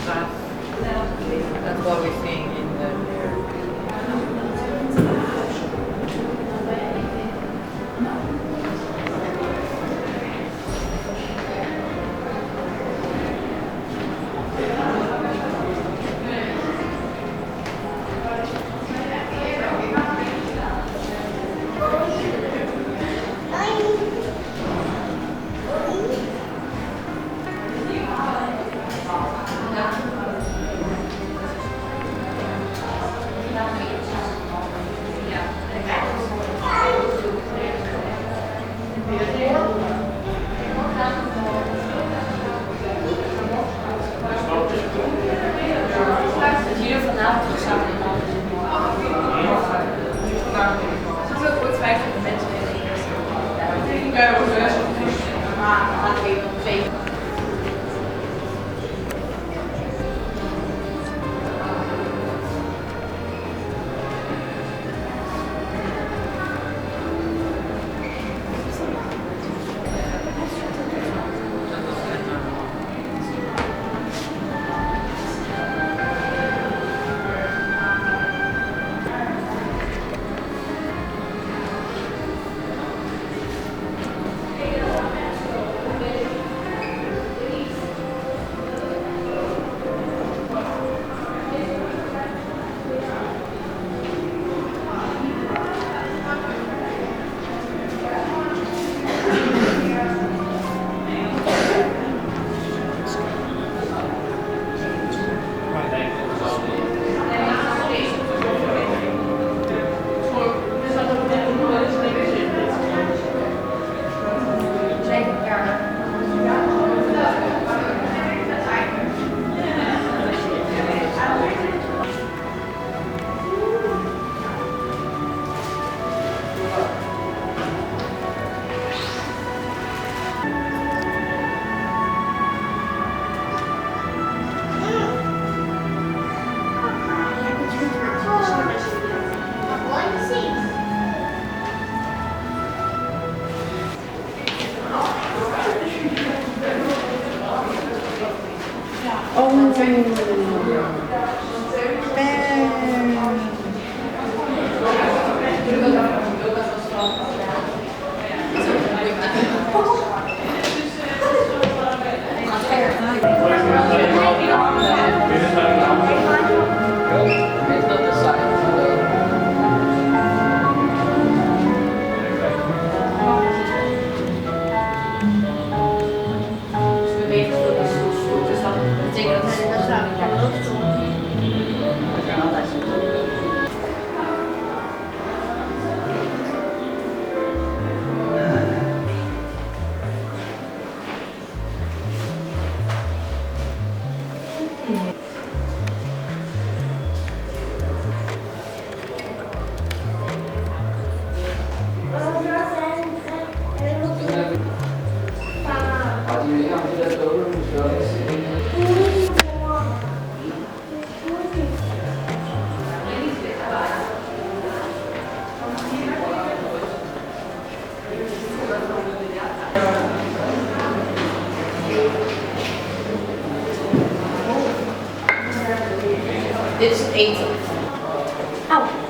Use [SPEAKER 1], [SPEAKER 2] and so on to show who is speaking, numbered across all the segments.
[SPEAKER 1] That's what we're seeing in the It's 8. Ow.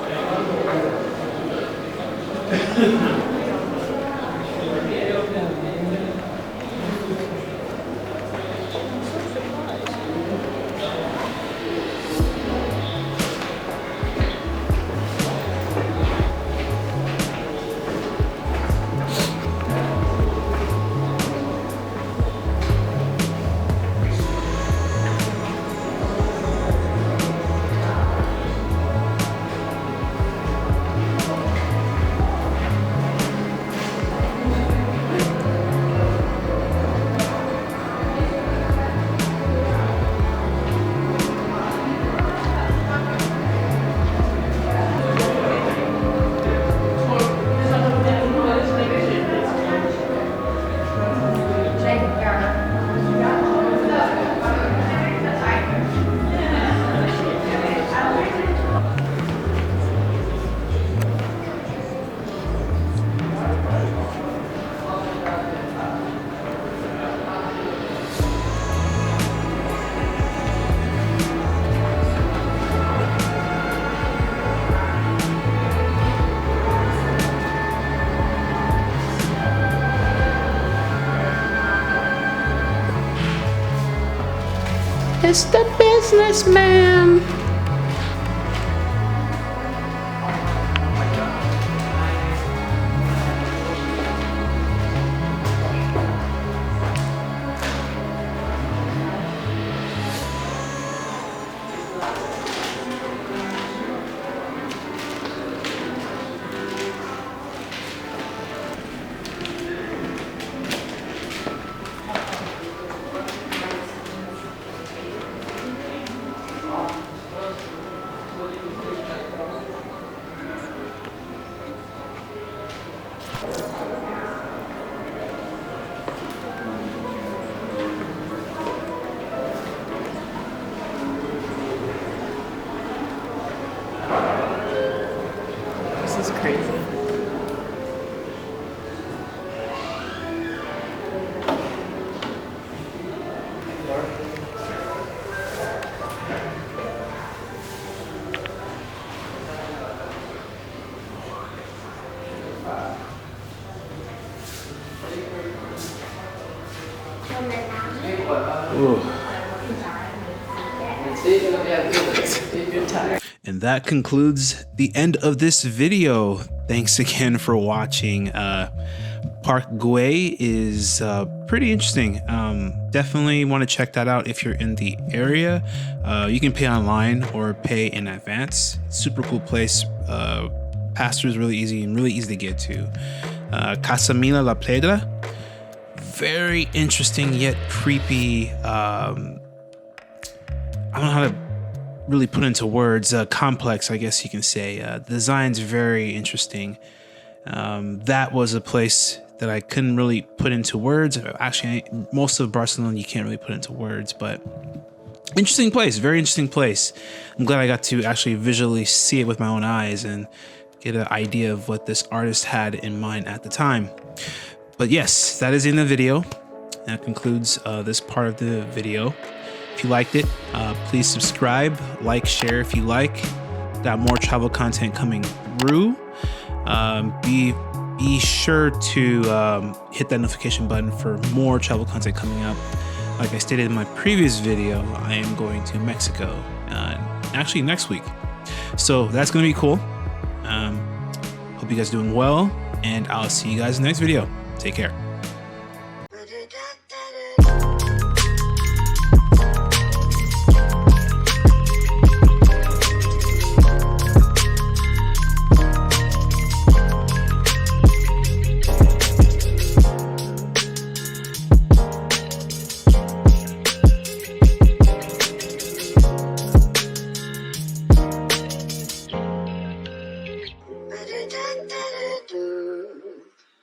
[SPEAKER 2] It's the businessman.
[SPEAKER 1] This is crazy.
[SPEAKER 2] And that concludes the end of this video. Thanks again for watching. Park Güell is pretty interesting. Definitely want to check that out if you're in the area. You can pay online or pay in advance. Super cool place. Pastor is really easy and really easy to get to. Casa Mila La Pedrera. Very interesting yet creepy. I don't know how to really put into words. Complex, I guess you can say. The design's very interesting. That was a place that I couldn't really put into words. Actually, most of Barcelona you can't really put into words, but interesting place, very interesting place. I'm glad I got to actually visually see it with my own eyes and get an idea of what this artist had in mind at the time. But yes, that is the end of the video. That concludes this part of the video. If you liked it, please subscribe, like, share if you like. Got more travel content coming through. Be sure to hit that notification button for more travel content coming up. Like I stated in my previous video, I am going to Mexico actually next week. So that's going to be cool. Hope you guys are doing well, and I'll see you guys in the next video. Take care.
[SPEAKER 3] Do